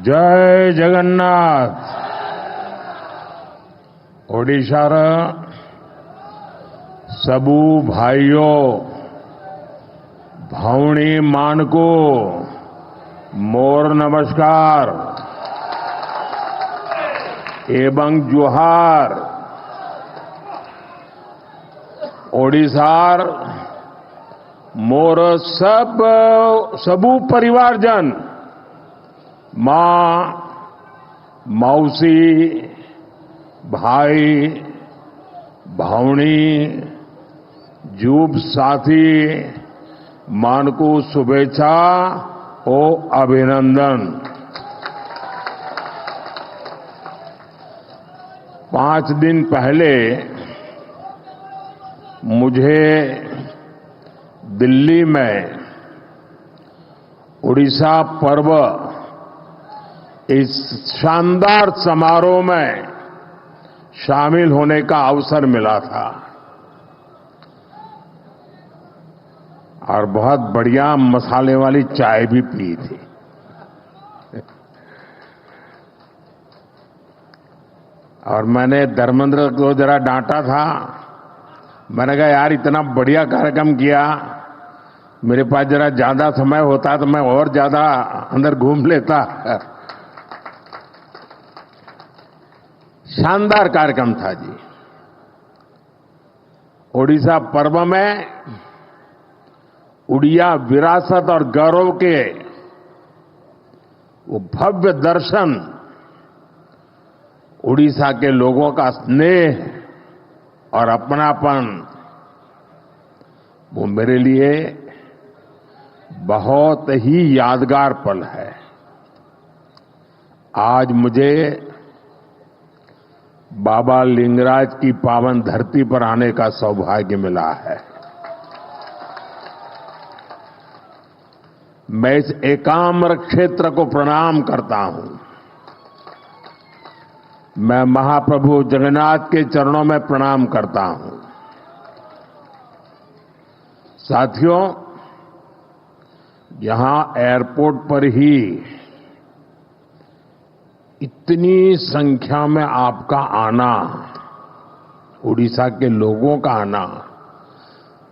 जय जगन्नाथ। ओडिशार सबू भाइयों भौणी मानको मोर नमस्कार एवं जुहार। ओडिशार मोर सबू परिवारजन मां मौसी भाई भौणी जूब साथी मानको शुभेच्छा ओ अभिनंदन। 5 दिन पहले मुझे दिल्ली में उड़ीसा पर्व इस शानदार समारोह में शामिल होने का अवसर मिला था और बहुत बढ़िया मसाले वाली चाय भी पी थी। और मैंने धर्मेंद्र को जरा डांटा था। मैंने कहा यार इतना बढ़िया कार्यक्रम किया, मेरे पास जरा ज्यादा समय होता तो मैं और ज्यादा अंदर घूम लेता। शानदार कार्यक्रम था जी। ओडिशा पर्व में उड़िया विरासत और गौरव के वो भव्य दर्शन, उड़ीसा के लोगों का स्नेह और अपनापन, वो मेरे लिए बहुत ही यादगार पल है। आज मुझे बाबा लिंगराज की पावन धरती पर आने का सौभाग्य मिला है। मैं इस एकाम्र क्षेत्र को प्रणाम करता हूं। मैं महाप्रभु जगन्नाथ के चरणों में प्रणाम करता हूं। साथियों, यहां एयरपोर्ट पर ही इतनी संख्या में आपका आना, उड़ीसा के लोगों का आना,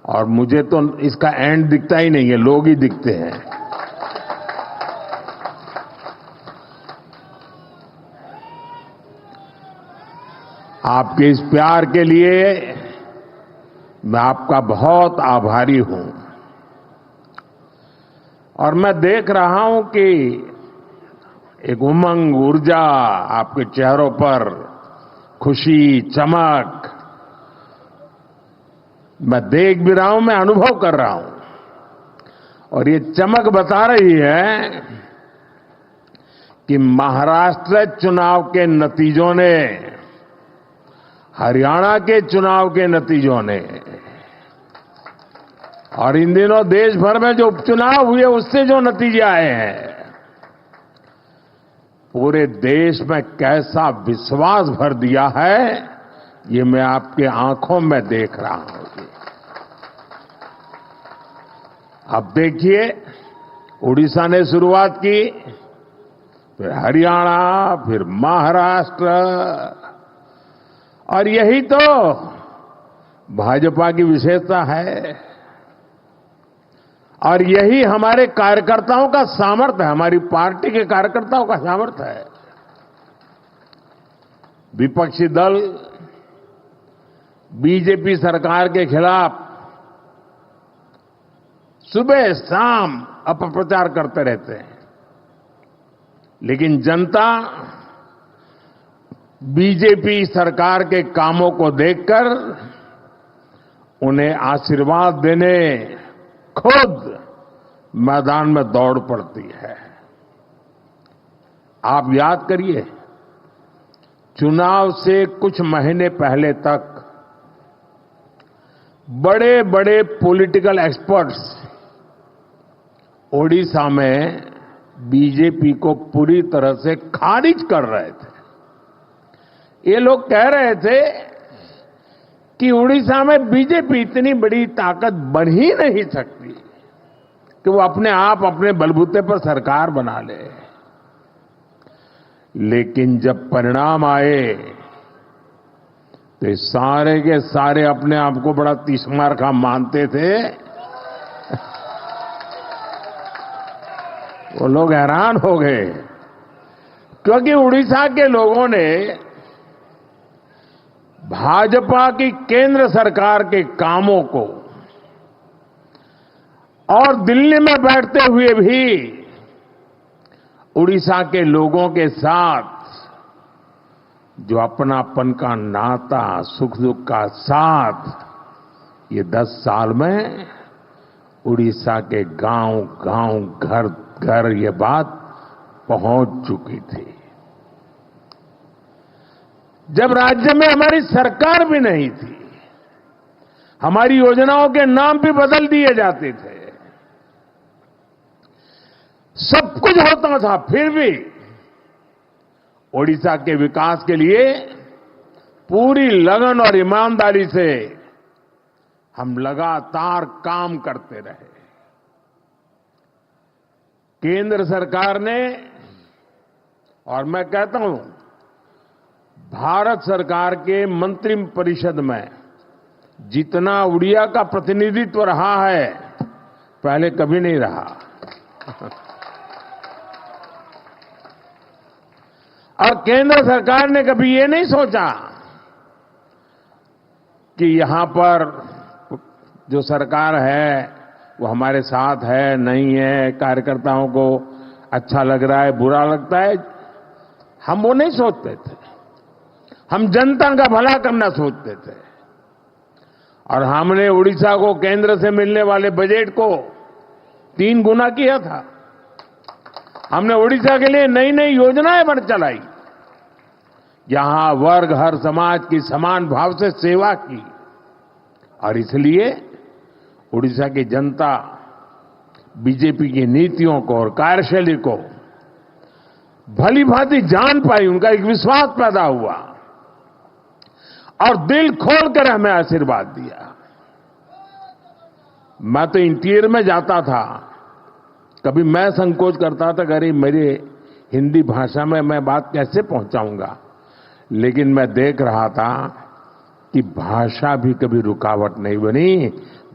और मुझे तो इसका एंड दिखता ही नहीं है, लोग ही दिखते हैं। आपके इस प्यार के लिए मैं आपका बहुत आभारी हूं। और मैं देख रहा हूं कि एक उमंग, ऊर्जा आपके चेहरों पर, खुशी, चमक मैं देख भी रहा हूं, मैं अनुभव कर रहा हूं। और ये चमक बता रही है कि महाराष्ट्र चुनाव के नतीजों ने, हरियाणा के चुनाव के नतीजों ने, और इन दिनों देश भर में जो उपचुनाव हुए उससे जो नतीजे आए हैं, पूरे देश में कैसा विश्वास भर दिया है, ये मैं आपके आंखों में देख रहा हूं। अब देखिए, उड़ीसा ने शुरुआत की, फिर हरियाणा, फिर महाराष्ट्र, और यही तो भाजपा की विशेषता है और यही हमारे कार्यकर्ताओं का सामर्थ्य है, हमारी पार्टी के कार्यकर्ताओं का सामर्थ्य है। विपक्षी दल बीजेपी सरकार के खिलाफ सुबह शाम अपप्रचार करते रहते हैं, लेकिन जनता बीजेपी सरकार के कामों को देखकर उन्हें आशीर्वाद देने खुद मैदान में दौड़ पड़ती है। आप याद करिए, चुनाव से कुछ महीने पहले तक बड़े बड़े पॉलिटिकल एक्सपर्ट्स ओडिशा में बीजेपी को पूरी तरह से खारिज कर रहे थे। ये लोग कह रहे थे कि उड़ीसा में बीजेपी इतनी बड़ी ताकत बन ही नहीं सकती कि वो अपने आप अपने बलबूते पर सरकार बना ले। लेकिन जब परिणाम आए तो ये सारे के सारे अपने आप को बड़ा तीसमार का मानते थे। वो लोग हैरान हो गए, क्योंकि उड़ीसा के लोगों ने भाजपा की केंद्र सरकार के कामों को और दिल्ली में बैठते हुए भी उड़ीसा के लोगों के साथ जो अपनापन का नाता, सुख दुख का साथ, ये 10 साल में उड़ीसा के गांव गांव, घर घर ये बात पहुंच चुकी थी। जब राज्य में हमारी सरकार भी नहीं थी, हमारी योजनाओं के नाम भी बदल दिए जाते थे, सब कुछ होता था, फिर भी ओडिशा के विकास के लिए पूरी लगन और ईमानदारी से हम लगातार काम करते रहे। केंद्र सरकार ने, और मैं कहता हूं भारत सरकार के मंत्रिपरिषद में जितना उड़िया का प्रतिनिधित्व रहा है, पहले कभी नहीं रहा। और केंद्र सरकार ने कभी ये नहीं सोचा कि यहां पर जो सरकार है वो हमारे साथ है, नहीं है, कार्यकर्ताओं को अच्छा लग रहा है, बुरा लगता है, हम वो नहीं सोचते थे। हम जनता का भला करना सोचते थे। और हमने उड़ीसा को केंद्र से मिलने वाले बजट को 3 गुना किया था। हमने उड़ीसा के लिए नई नई योजनाएं बढ़ चलाई, यहां वर्ग हर समाज की समान भाव से सेवा की। और इसलिए उड़ीसा की जनता बीजेपी की नीतियों को और कार्यशैली को भली भांति जान पाई, उनका एक विश्वास पैदा हुआ और दिल खोलकर हमें आशीर्वाद दिया। मैं तो इंटीरियर में जाता था, कभी मैं संकोच करता था, अरे मेरे हिंदी भाषा में मैं बात कैसे पहुंचाऊंगा, लेकिन मैं देख रहा था कि भाषा भी कभी रुकावट नहीं बनी,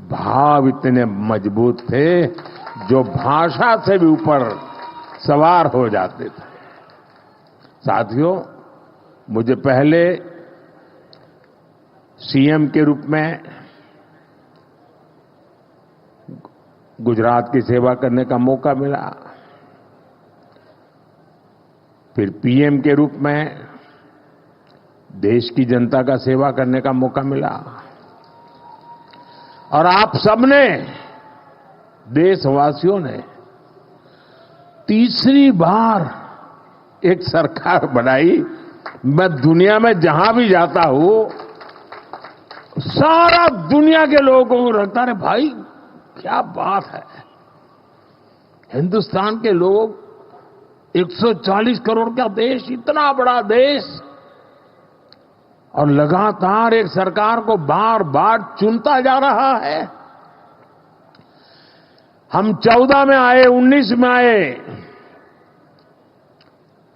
भाव इतने मजबूत थे जो भाषा से भी ऊपर सवार हो जाते थे। साथियों, मुझे पहले सीएम के रूप में गुजरात की सेवा करने का मौका मिला, फिर पीएम के रूप में देश की जनता का सेवा करने का मौका मिला, और आप सबने, देशवासियों ने तीसरी बार एक सरकार बनाई। मैं दुनिया में जहां भी जाता हूं, सारा दुनिया के लोगों को लगता है भाई क्या बात है, हिंदुस्तान के लोग 140 करोड़ का देश, इतना बड़ा देश, और लगातार एक सरकार को बार बार चुनता जा रहा है। हम 14 में आए, 19 में आए,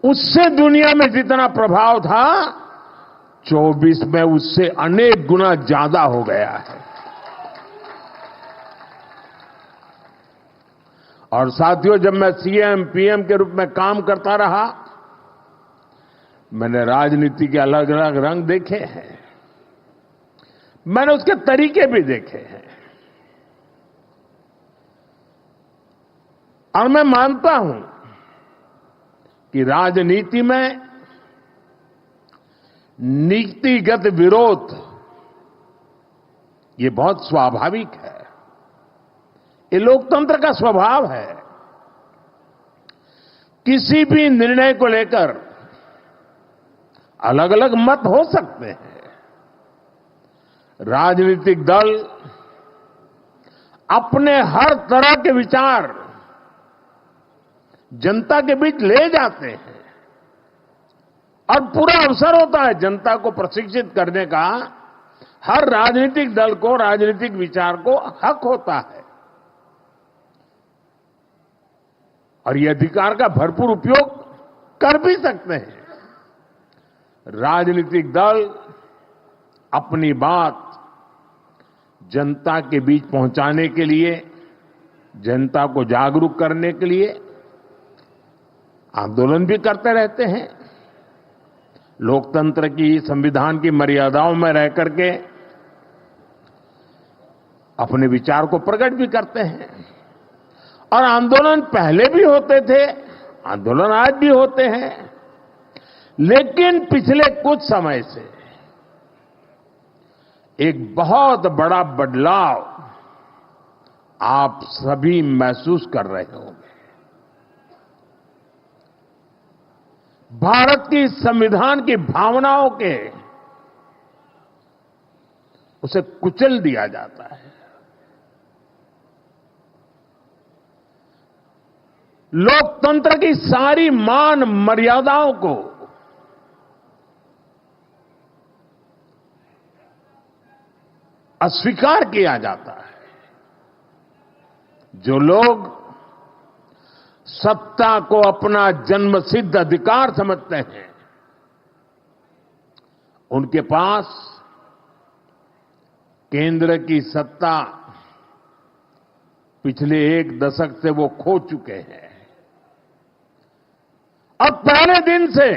उससे दुनिया में जितना प्रभाव था 24 में उससे अनेक गुना ज्यादा हो गया है। और साथियों, जब मैं सीएम पीएम के रूप में काम करता रहा, मैंने राजनीति के अलग अलग रंग देखे हैं, मैंने उसके तरीके भी देखे हैं, और मैं मानता हूं कि राजनीति में नीतिगत विरोध ये बहुत स्वाभाविक है, ये लोकतंत्र का स्वभाव है। किसी भी निर्णय को लेकर अलग अलग मत हो सकते हैं। राजनीतिक दल अपने हर तरह के विचार जनता के बीच ले जाते हैं, और पूरा अवसर होता है जनता को प्रशिक्षित करने का। हर राजनीतिक दल को, राजनीतिक विचार को हक होता है, और ये अधिकार का भरपूर उपयोग कर भी सकते हैं। राजनीतिक दल अपनी बात जनता के बीच पहुंचाने के लिए, जनता को जागरूक करने के लिए आंदोलन भी करते रहते हैं। लोकतंत्र की, संविधान की मर्यादाओं में रह करके अपने विचार को प्रकट भी करते हैं। और आंदोलन पहले भी होते थे, आंदोलन आज भी होते हैं, लेकिन पिछले कुछ समय से एक बहुत बड़ा बदलाव आप सभी महसूस कर रहे होंगे। भारत की संविधान की भावनाओं के उसे कुचल दिया जाता है। लोकतंत्र की सारी मान मर्यादाओं को अस्वीकार किया जाता है। जो लोग सत्ता को अपना जन्मसिद्ध अधिकार समझते हैं, उनके पास केंद्र की सत्ता पिछले एक दशक से वो खो चुके हैं। अब पहले दिन से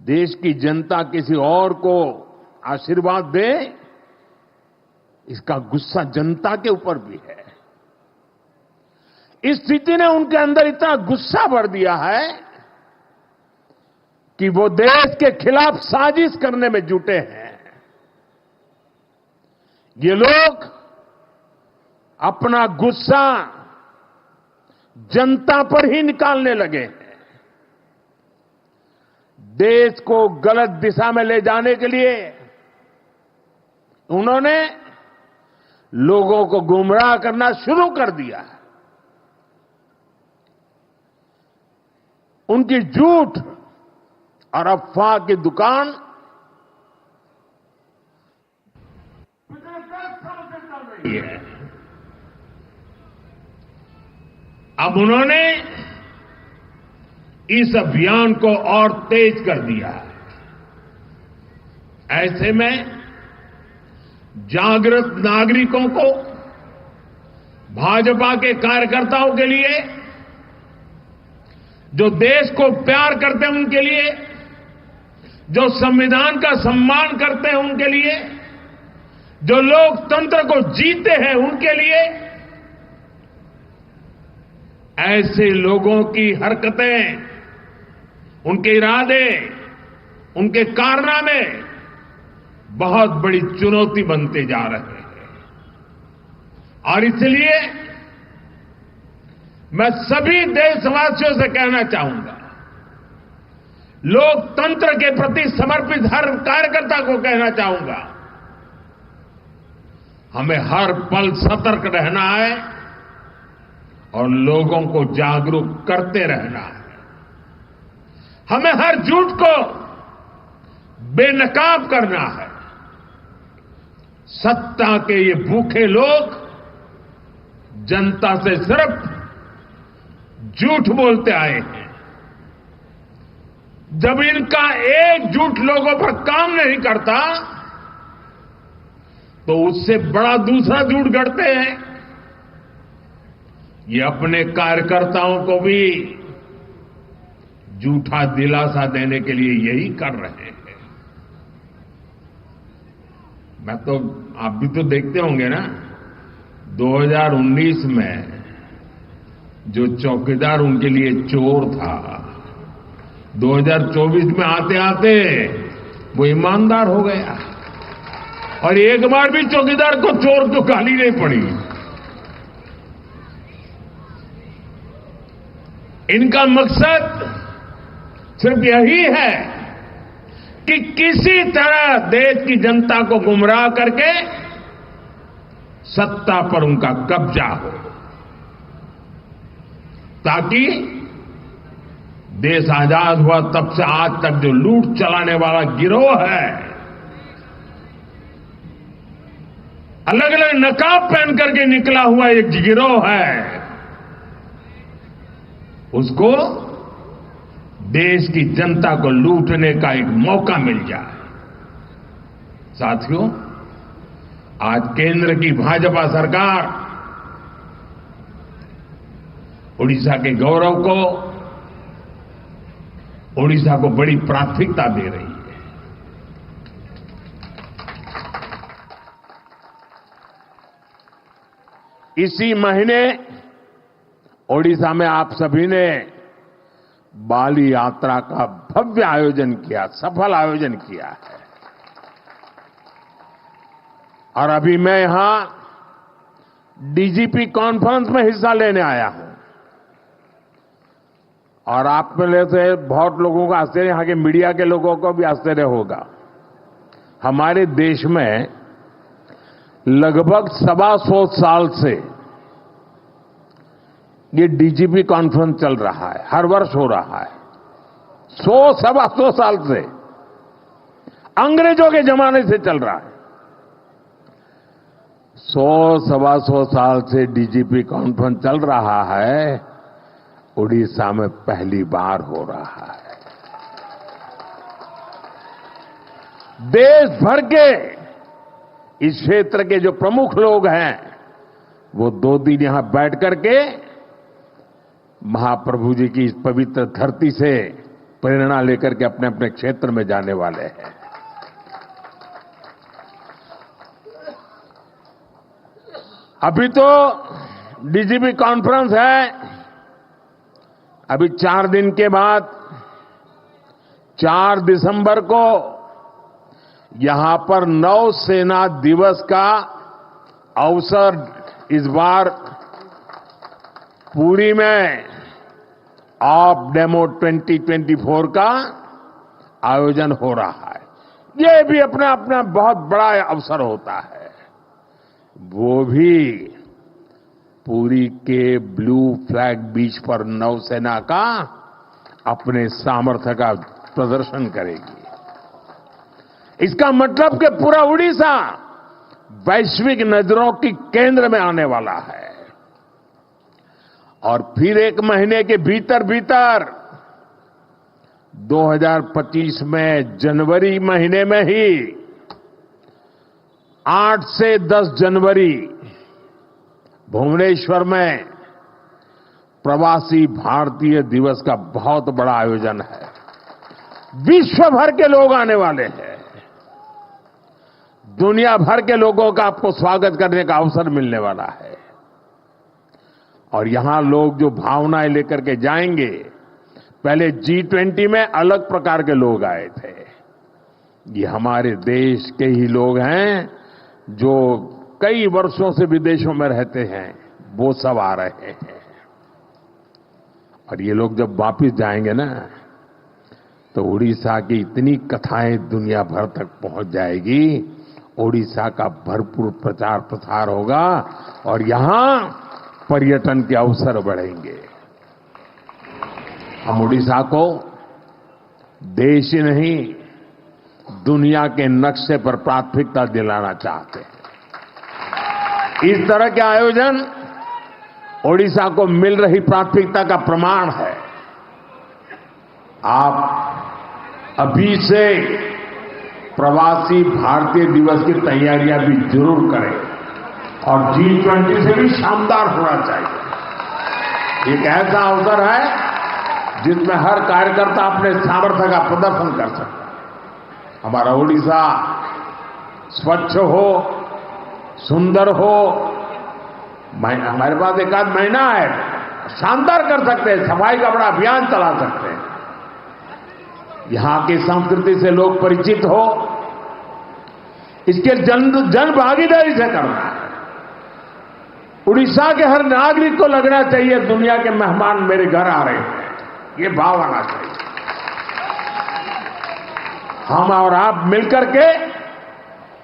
देश की जनता किसी और को आशीर्वाद दे, इसका गुस्सा जनता के ऊपर भी है। इस स्थिति ने उनके अंदर इतना गुस्सा भर दिया है कि वो देश के खिलाफ साजिश करने में जुटे हैं। ये लोग अपना गुस्सा जनता पर ही निकालने लगे हैं। देश को गलत दिशा में ले जाने के लिए उन्होंने लोगों को गुमराह करना शुरू कर दिया है। उनकी झूठ और अफवाह की दुकान चल रही है। अब उन्होंने इस अभियान को और तेज कर दिया है। ऐसे में जागृत नागरिकों को, भाजपा के कार्यकर्ताओं के लिए, जो देश को प्यार करते हैं उनके लिए, जो संविधान का सम्मान करते हैं उनके लिए, जो लोकतंत्र को जीते हैं उनके लिए, ऐसे लोगों की हरकतें, उनके इरादे, उनके कारनामे बहुत बड़ी चुनौती बनते जा रहे हैं। और इसलिए मैं सभी देशवासियों से कहना चाहूंगा, लोकतंत्र के प्रति समर्पित हर कार्यकर्ता को कहना चाहूंगा, हमें हर पल सतर्क रहना है और लोगों को जागरूक करते रहना है। हमें हर झूठ को बेनकाब करना है। सत्ता के ये भूखे लोग जनता से सिर्फ झूठ बोलते आए हैं। जब इनका एक झूठ लोगों पर काम नहीं करता तो उससे बड़ा दूसरा झूठ गढ़ते हैं। ये अपने कार्यकर्ताओं को भी झूठा दिलासा देने के लिए यही कर रहे हैं। मैं तो, आप भी तो देखते होंगे ना, 2019 में जो चौकीदार उनके लिए चोर था, 2024 में आते आते वो ईमानदार हो गया और एक बार भी चौकीदार को चोर तो गाली नहीं पड़ी। इनका मकसद सिर्फ यही है कि किसी तरह देश की जनता को गुमराह करके सत्ता पर उनका कब्जा हो, ताकि देश आजाद हुआ तब से आज तक जो लूट चलाने वाला गिरोह है, अलग अलग नकाब पहन करके निकला हुआ एक गिरोह है, उसको देश की जनता को लूटने का एक मौका मिल जाए। साथियों, आज केंद्र की भाजपा सरकार उड़ीसा के गौरव को, उड़ीसा को बड़ी प्राथमिकता दे रही है। इसी महीने ओडिशा में आप सभी ने बाली यात्रा का भव्य आयोजन किया, सफल आयोजन किया है। और अभी मैं यहां डीजीपी कॉन्फ्रेंस में हिस्सा लेने आया हूं। और आप में से बहुत लोगों को आश्चर्य, यहां के मीडिया के लोगों को भी आश्चर्य होगा। हमारे देश में लगभग 125 साल से ये डीजीपी कॉन्फ्रेंस चल रहा है, हर वर्ष हो रहा है। 125 साल से, अंग्रेजों के जमाने से चल रहा है। 125 साल से डीजीपी कॉन्फ्रेंस चल रहा है, उड़ीसा में पहली बार हो रहा है। देश भर के इस क्षेत्र के जो प्रमुख लोग हैं, वो 2 दिन यहां बैठ करके महाप्रभु जी की इस पवित्र धरती से प्रेरणा लेकर के अपने अपने क्षेत्र में जाने वाले हैं। अभी तो डीजीपी कॉन्फ्रेंस है, अभी 4 दिन के बाद 4 दिसंबर को यहां पर नौसेना दिवस का अवसर इस बार पुरी में ऑफ डेमो 2024 का आयोजन हो रहा है। ये भी अपना अपना बहुत बड़ा अवसर होता है। वो भी पुरी के ब्लू फ्लैग बीच पर नौसेना का अपने सामर्थ्य का प्रदर्शन करेगी। इसका मतलब कि पूरा उड़ीसा वैश्विक नजरों की केंद्र में आने वाला है। और फिर 1 महीने के भीतर भीतर 2025 में जनवरी महीने में ही 8 से 10 जनवरी भुवनेश्वर में प्रवासी भारतीय दिवस का बहुत बड़ा आयोजन है। विश्व भर के लोग आने वाले हैं। दुनिया भर के लोगों का आपको स्वागत करने का अवसर मिलने वाला है। और यहां लोग जो भावनाएं लेकर के जाएंगे, पहले G20 में अलग प्रकार के लोग आए थे। ये हमारे देश के ही लोग हैं जो कई वर्षों से विदेशों में रहते हैं, वो सब आ रहे हैं। और ये लोग जब वापिस जाएंगे ना, तो उड़ीसा की इतनी कथाएं दुनिया भर तक पहुंच जाएगी। उड़ीसा का भरपूर प्रचार प्रसार होगा और यहां पर्यटन के अवसर बढ़ेंगे। हम उड़ीसा को देश ही नहीं, दुनिया के नक्शे पर प्राथमिकता दिलाना चाहते हैं। इस तरह के आयोजन उड़ीसा को मिल रही प्राथमिकता का प्रमाण है। आप अभी से प्रवासी भारतीय दिवस की तैयारियां भी जरूर करें और G20 से भी शानदार होना चाहिए। एक ऐसा अवसर है जिसमें हर कार्यकर्ता अपने सामर्थ्य का प्रदर्शन कर सकता है। हमारा उड़ीसा स्वच्छ हो, सुंदर हो, हमारे पास 1 आध महीना है, शानदार कर सकते हैं, सफाई का बड़ा अभियान चला सकते हैं। यहां की संस्कृति से लोग परिचित हो, इसके जन भागीदारी से करना है। उड़ीसा के हर नागरिक को लगना चाहिए दुनिया के मेहमान मेरे घर आ रहे हैं, ये भाव आना चाहिए। हम और आप मिलकर के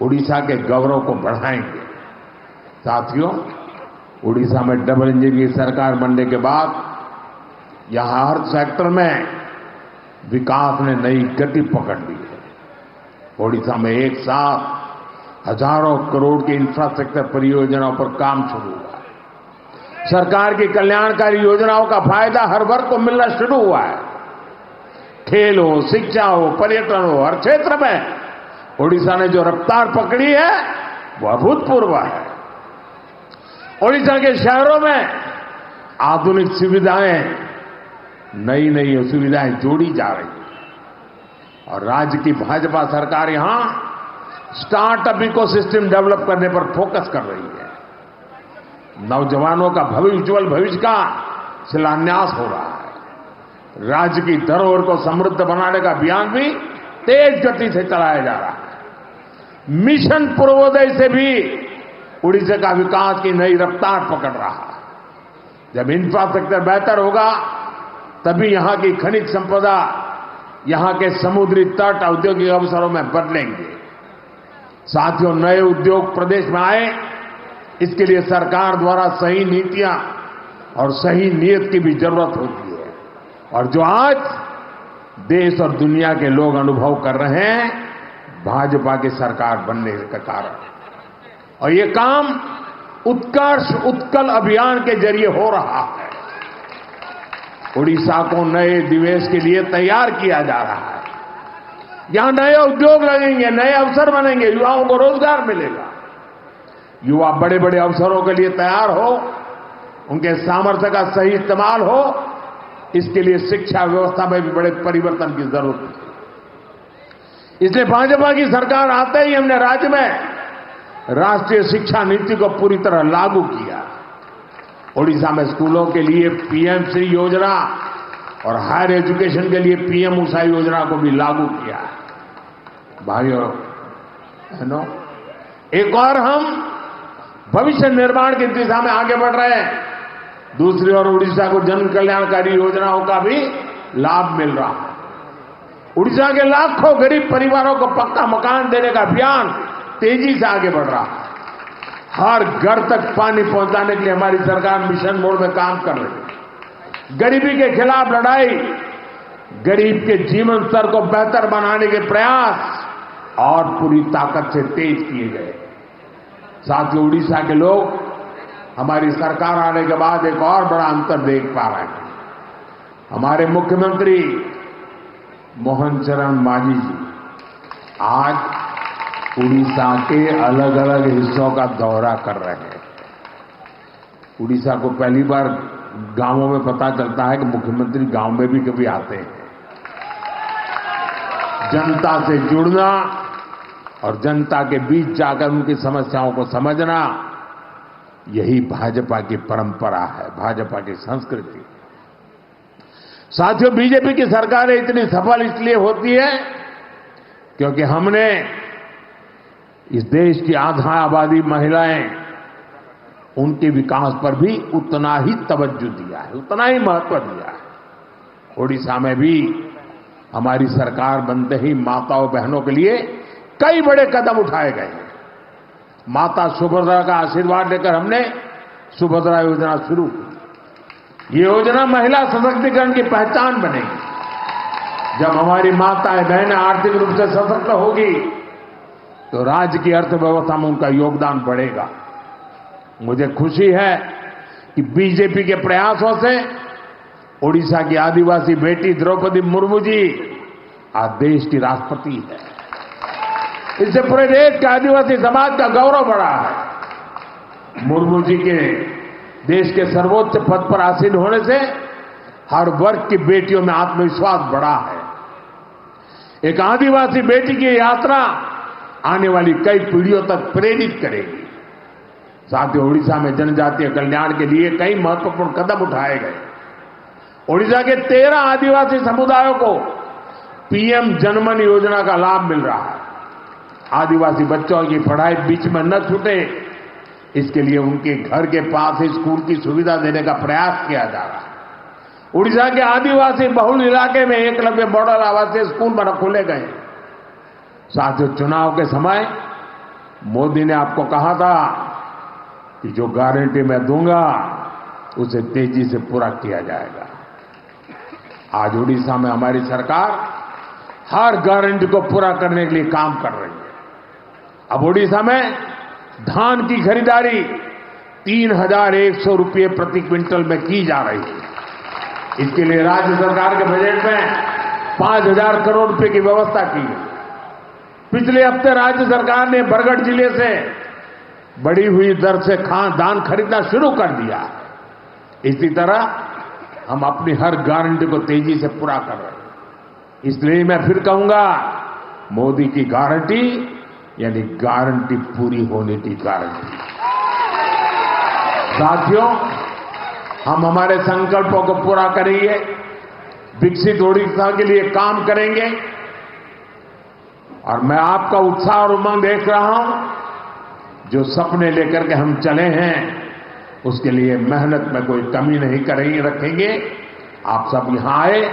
उड़ीसा के गौरव को बढ़ाएंगे। साथियों, उड़ीसा में डबल इंजन की सरकार बनने के बाद यहां हर सेक्टर में विकास ने नई गति पकड़ ली है। उड़ीसा में एक साथ हजारों करोड़ की इंफ्रास्ट्रक्चर परियोजनाओं पर काम शुरू हुआ है। सरकार की कल्याणकारी योजनाओं का फायदा हर वर्ग को मिलना शुरू हुआ है। खेल हो, शिक्षा हो, पर्यटन हो, हर क्षेत्र में ओडिशा ने जो रफ्तार पकड़ी है वो अभूतपूर्व है। ओडिशा के शहरों में आधुनिक सुविधाएं, नई नई सुविधाएं जोड़ी जा रही है और राज्य की भाजपा सरकार यहां स्टार्टअप इकोसिस्टम डेवलप करने पर फोकस कर रही है। नौजवानों का उज्जवल भविष्य का शिलान्यास हो रहा है। राज्य की धरोहर को समृद्ध बनाने का अभियान भी तेज गति से चलाया जा रहा है। मिशन पूर्वोदय से भी उड़ीसा का विकास की नई रफ्तार पकड़ रहा है। जब इंफ्रास्ट्रक्चर बेहतर होगा तभी यहां की खनिज संपदा, यहां के समुद्री तट औद्योगिक अवसरों में बदलेंगे। साथियों, नए उद्योग प्रदेश में आए, इसके लिए सरकार द्वारा सही नीतियां और सही नीयत की भी जरूरत होती है और जो आज देश और दुनिया के लोग अनुभव कर रहे हैं भाजपा की सरकार बनने के कारण। और ये काम उत्कर्ष उत्कल अभियान के जरिए हो रहा है। उड़ीसा को नए निवेश के लिए तैयार किया जा रहा है। यहां नए उद्योग लगेंगे, नए अवसर बनेंगे, युवाओं को रोजगार मिलेगा। युवा बड़े बड़े अवसरों के लिए तैयार हो, उनके सामर्थ्य का सही इस्तेमाल हो, इसके लिए शिक्षा व्यवस्था में भी बड़े परिवर्तन की जरूरत है। इसलिए भाजपा की सरकार आते ही हमने राज्य में राष्ट्रीय शिक्षा नीति को पूरी तरह लागू किया। ओडिशा में स्कूलों के लिए पीएम श्री योजना और हायर एजुकेशन के लिए पीएम उषा योजना को भी लागू किया। भाइयों बहनों, एक और हम भविष्य निर्माण की दिशा में आगे बढ़ रहे हैं। दूसरी ओर उड़ीसा को जन कल्याणकारी योजनाओं का भी लाभ मिल रहा है। उड़ीसा के लाखों गरीब परिवारों को पक्का मकान देने का अभियान तेजी से आगे बढ़ रहा है। हर घर तक पानी पहुंचाने के लिए हमारी सरकार मिशन मोड में काम कर रही है। गरीबी के खिलाफ लड़ाई, गरीब के जीवन स्तर को बेहतर बनाने के प्रयास और पूरी ताकत से तेज किए गए। साथियों, उड़ीसा के लोग हमारी सरकार आने के बाद एक और बड़ा अंतर देख पा रहे हैं। हमारे मुख्यमंत्री मोहन चरण मांझी जी आज उड़ीसा के अलग अलग हिस्सों का दौरा कर रहे हैं। उड़ीसा को पहली बार गांवों में पता चलता है कि मुख्यमंत्री गांव में भी कभी आते हैं। जनता से जुड़ना और जनता के बीच जाकर उनकी समस्याओं को समझना, यही भाजपा की परंपरा है, भाजपा की संस्कृति। साथियों, बीजेपी की सरकारें इतनी सफल इसलिए होती है क्योंकि हमने इस देश की आधा आबादी महिलाएं, उनके विकास पर भी उतना ही तवज्जो दिया है, उतना ही महत्व दिया है। ओडिशा में भी हमारी सरकार बनते ही माताओं बहनों के लिए कई बड़े कदम उठाए गए हैं। माता सुभद्रा का आशीर्वाद लेकर हमने सुभद्रा योजना शुरू की। ये योजना महिला सशक्तिकरण की पहचान बनेगी। जब हमारी माताएं बहनें आर्थिक रूप से सशक्त होगी तो राज्य की अर्थव्यवस्था में उनका योगदान बढ़ेगा। मुझे खुशी है कि बीजेपी के प्रयासों से ओडिशा की आदिवासी बेटी द्रौपदी मुर्मू जी आज देश की राष्ट्रपति है। इससे पूरे देश के आदिवासी समाज का गौरव बढ़ा है। मुर्मू जी के देश के सर्वोच्च पद पर आसीन होने से हर वर्ग की बेटियों में आत्मविश्वास बढ़ा है। एक आदिवासी बेटी की यात्रा आने वाली कई पीढ़ियों तक प्रेरित करेगी। साथियों, उड़ीसा में जनजातीय कल्याण के लिए कई महत्वपूर्ण कदम उठाए गए। उड़ीसा के 13 आदिवासी समुदायों को पीएम जनमन योजना का लाभ मिल रहा है। आदिवासी बच्चों की पढ़ाई बीच में न छूटे, इसके लिए उनके घर के पास ही स्कूल की सुविधा देने का प्रयास किया जा रहा है। उड़ीसा के आदिवासी बहुल इलाके में एकलव्य मॉडल आवासीय स्कूल खोले गए। साथियों, चुनाव के समय मोदी ने आपको कहा था कि जो गारंटी मैं दूंगा उसे तेजी से पूरा किया जाएगा। आज उड़ीसा में हमारी सरकार हर गारंटी को पूरा करने के लिए काम कर रही है। अब उड़ीसा में धान की खरीदारी 3,100 रुपये प्रति क्विंटल में की जा रही है। इसके लिए राज्य सरकार के बजट में 5,000 करोड़ रुपए की व्यवस्था की है। पिछले हफ्ते राज्य सरकार ने बरगढ़ जिले से बढ़ी हुई दर से धान खरीदना शुरू कर दिया। इसी तरह हम अपनी हर गारंटी को तेजी से पूरा कर रहे हैं। इसलिए मैं फिर कहूंगा, मोदी की गारंटी यानी गारंटी पूरी होने की गारंटी। साथियों, हम हमारे संकल्पों को पूरा करेंगे, विकसित ओडिशा के लिए काम करेंगे और मैं आपका उत्साह और उमंग देख रहा हूं। जो सपने लेकर के हम चले हैं उसके लिए मेहनत में कोई कमी नहीं करेंगे, रखेंगे। आप सब यहां आए,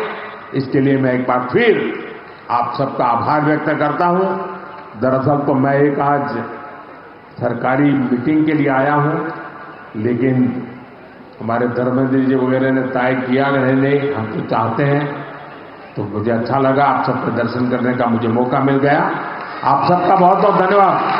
इसके लिए मैं एक बार फिर आप सबका आभार व्यक्त करता हूं। दरअसल तो मैं एक आज सरकारी मीटिंग के लिए आया हूं, लेकिन हमारे धर्मेंद्र जी वगैरह ने तय किया नहीं, हम तो चाहते हैं, तो मुझे अच्छा लगा आप सबके दर्शन करने का मुझे मौका मिल गया। आप सबका बहुत बहुत धन्यवाद।